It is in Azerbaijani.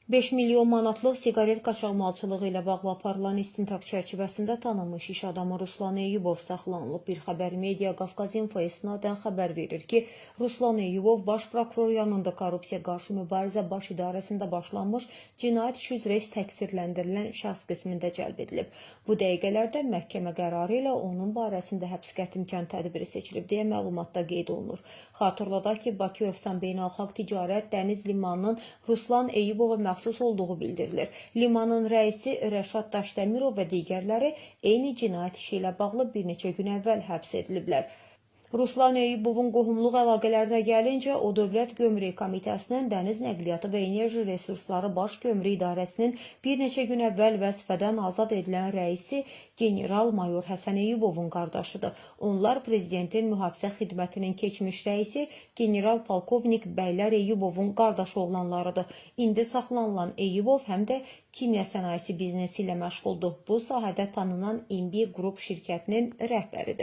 5 milyon manatlıq siqaret qaçaqmalçılığı ilə bağlı aparılan istintaq çərçivəsində tanınmış iş adamı Ruslan Eyyubov saxlanılıb. Bir xəbər media Qafqaz.info isnadən xəbər verir ki, Ruslan Eyyubov Baş prokuror yanında Korrupsiya qarşı mübarizə baş idarəsində başlanmış cinayət işi üzrə təqsirləndirilən şəxs qismində cəlb edilib. Bu dəqiqələrdə məhkəmə qərarı ilə onun barəsində həbs qətimkan tədbiri seçilib deyə məlumatda qeyd olunur. Xatırladaq ki, Bakı Övsan Beynəlxalq Ticarət Dəniz Limanının Ruslan Eyyubova məxsus olduğu bildirilir. Limanın rəisi Rəşad Daşdəmirov və digərləri eyni cinayət işi ilə bağlı bir neçə gün əvvəl həbs ediliblər. Ruslan Eyyubovun qohumluq əlaqələrinə gəlincə, o Dövlət Gömrük Komitəsinin Dəniz Nəqliyyatı və Enerji Resursları Baş Gömrük İdarəsinin bir neçə gün əvvəl vəzifədən azad edilən rəisi general-mayor Həsən Eyyubovun qardaşıdır. Onlar Prezidentin Mühafizə Xidmətinin keçmiş rəisi general-polkovnik Bəylər Eyyubovun qardaşı oğlanlarıdır. İndi saxlanılan Eyyubov həm də kimya sənayesi biznesi ilə məşğuldur. Bu sahədə tanınan İnbi Qrup şirkətinin rəhbəridir.